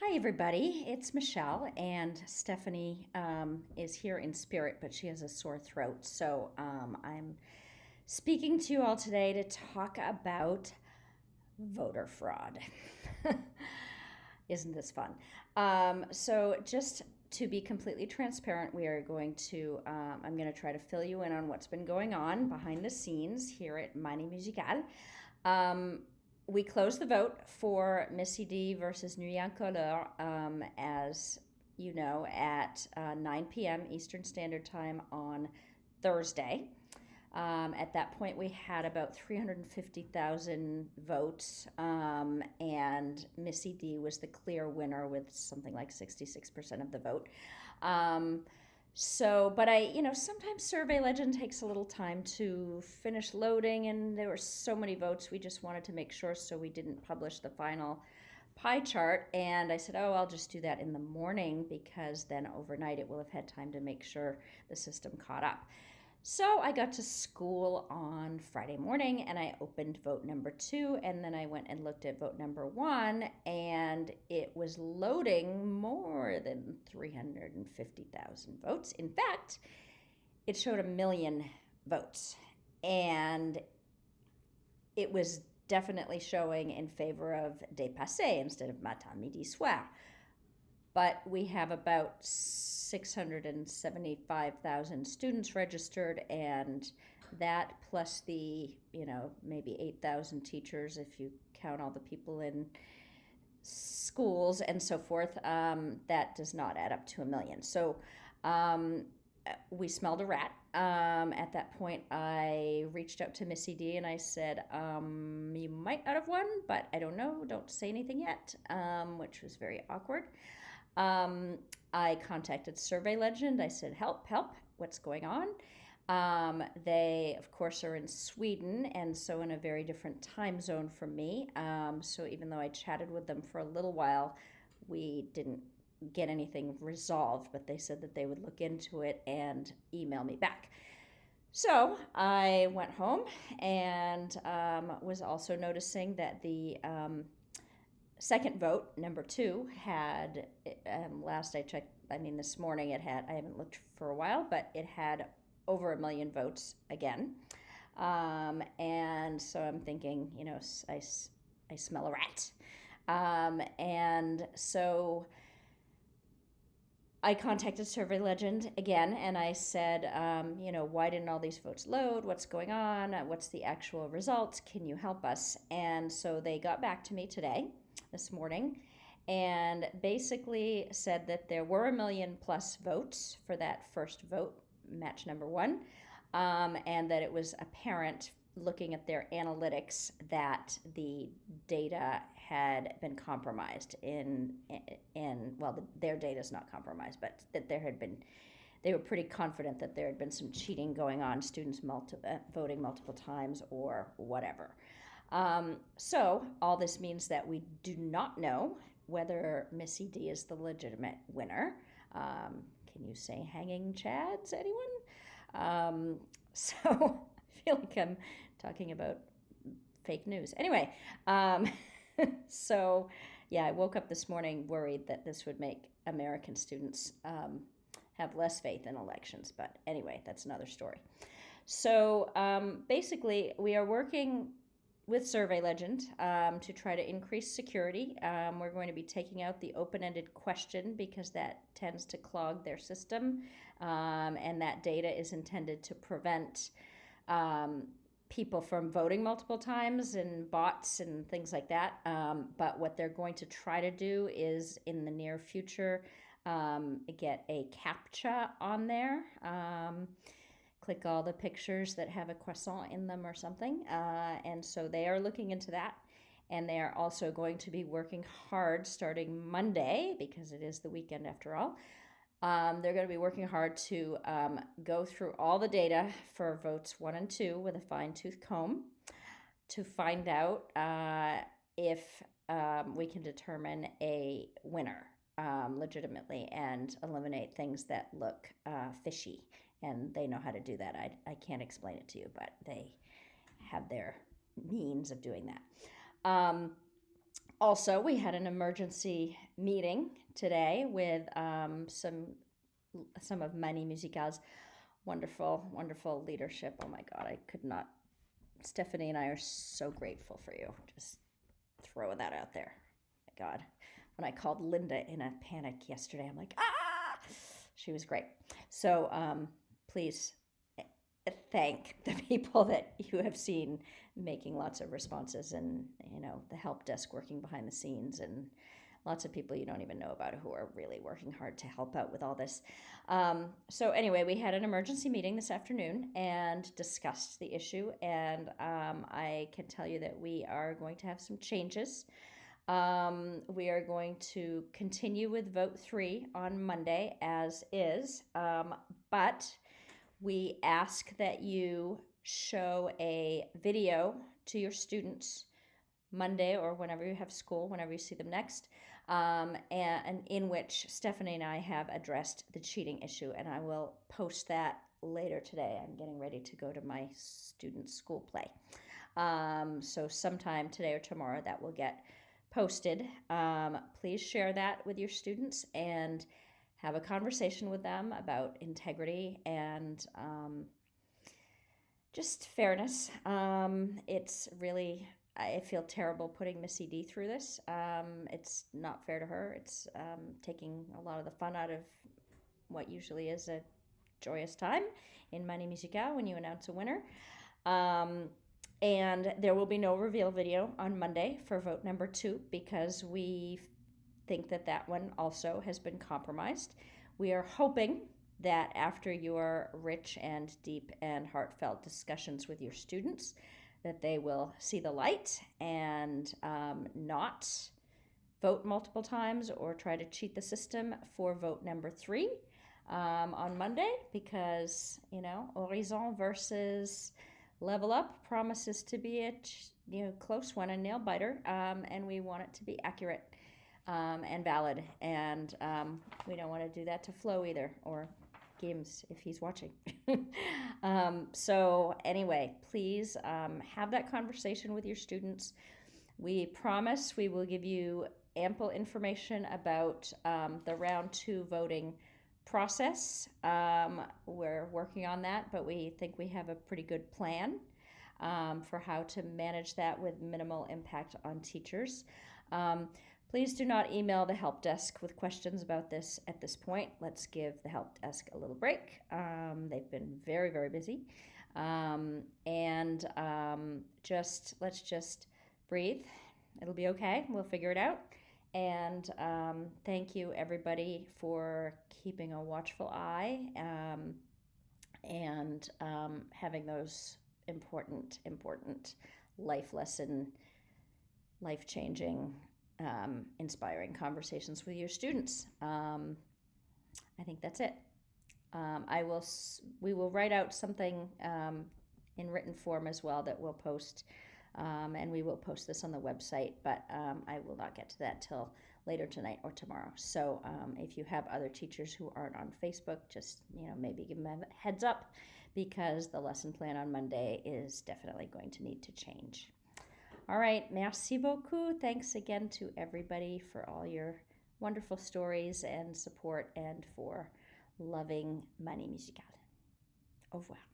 Hi, everybody. It's Michelle, and Stephanie is here in spirit, but she has a sore throat. So I'm speaking to you all today to talk about voter fraud. Isn't this fun? So, just to be completely transparent, we are going to, I'm going to try to fill you in on what's been going on behind the scenes here at MM24. Um, we closed the vote for Missy D versus Nguyen Color, as you know, at 9 p.m. Eastern Standard Time on Thursday. At that point, we had about 350,000 votes, and Missy D was the clear winner with something like 66% of the vote. But sometimes Survey Legend takes a little time to finish loading, and there were so many votes, we just wanted to make sure, so we didn't publish the final pie chart. And I said, oh, I'll just do that in the morning because then overnight it will have had time to make sure the system caught up. So I got to school on Friday morning and I opened vote number 2, and then I went and looked at vote number 1, and it was loading more than 350,000 votes. In fact, it showed 1 million votes, and it was definitely showing in favor of dépassé instead of matin, midi, soir. But we have about 675,000 students registered, and that plus the, maybe 8,000 teachers if you count all the people in schools and so forth, that does not add up to 1 million. So we smelled a rat. At that point, I reached out to Missy D and I said, you might not have won, but I don't know. Don't say anything yet, which was very awkward. I contacted Survey Legend. I said, help, what's going on? They, of course, are in Sweden, and so in a very different time zone from me. So even though I chatted with them for a little while, we didn't get anything resolved, but they said that they would look into it and email me back. So I went home and was also noticing that the second vote, number 2, had, last I checked, this morning it had, I haven't looked for a while, but it had over 1 million votes again. And so I'm thinking, I smell a rat. And so I contacted Survey Legend again and I said, why didn't all these votes load? What's going on? What's the actual result? Can you help us? And so they got back to me this morning, and basically said that there were 1 million plus votes for that first vote, match number 1, and that it was apparent looking at their analytics that the data had been compromised their data is not compromised, but that they were pretty confident that there had been some cheating going on, students voting multiple times or whatever. So all this means that we do not know whether Missy D is the legitimate winner. Can you say hanging chads, anyone? So I feel like I'm talking about fake news. Anyway, so yeah, I woke up this morning worried that this would make American students have less faith in elections. But anyway, that's another story. So basically, we are working with Survey Legend to try to increase security. We're going to be taking out the open-ended question because that tends to clog their system, and that data is intended to prevent people from voting multiple times and bots and things like that. But what they're going to try to do is in the near future get a CAPTCHA on there. Click all the pictures that have a croissant in them or something. And so they are looking into that. And they are also going to be working hard starting Monday, because it is the weekend after all. They're going to be working hard to go through all the data for votes 1 and 2 with a fine-tooth comb to find out if we can determine a winner legitimately and eliminate things that look fishy. And they know how to do that. I can't explain it to you, but they have their means of doing that. Also, we had an emergency meeting today with some of Mani Musical's wonderful leadership. Oh my God, I could not. Stephanie and I are so grateful for you. Just throwing that out there. My God, when I called Linda in a panic yesterday, I'm like, ah! She was great. So please thank the people that you have seen making lots of responses, and the help desk working behind the scenes, and lots of people you don't even know about who are really working hard to help out with all this. So anyway, we had an emergency meeting this afternoon and discussed the issue, and I can tell you that we are going to have some changes. We are going to continue with vote 3 on Monday as is, but we ask that you show a video to your students Monday or whenever you have school, whenever you see them next, and in which Stephanie and I have addressed the cheating issue, and I will post that later today. I'm getting ready to go to my students' school play. So sometime today or tomorrow that will get posted. Please share that with your students and have a conversation with them about integrity and just fairness. It's really, I feel terrible putting Missy D through this. It's not fair to her. It's taking a lot of the fun out of what usually is a joyous time in Mani Musical when you announce a winner. And there will be no reveal video on Monday for vote number 2 because we think that one also has been compromised. We are hoping that after your rich and deep and heartfelt discussions with your students, that they will see the light and not vote multiple times or try to cheat the system for vote number 3 on Monday, because Horizon versus Level Up promises to be a close one, a nail biter, and we want it to be accurate and valid, and we don't want to do that to Flo either, or Gims if he's watching. So anyway, please have that conversation with your students. We promise we will give you ample information about the round 2 voting process. We're working on that, but we think we have a pretty good plan for how to manage that with minimal impact on teachers. Please do not email the help desk with questions about this at this point. Let's give the help desk a little break. They've been very, very busy. Let's just breathe. It'll be okay. We'll figure it out. And thank you, everybody, for keeping a watchful eye and having those important life lesson, life-changing, inspiring conversations with your students. I think that's it. We will write out something in written form as well that we'll post, and we will post this on the website, but I will not get to that till later tonight or tomorrow. So if you have other teachers who aren't on Facebook, just maybe give them a heads up, because the lesson plan on Monday is definitely going to need to change. All right, merci beaucoup. Thanks again to everybody for all your wonderful stories and support, and for loving Mani Musical. Au revoir.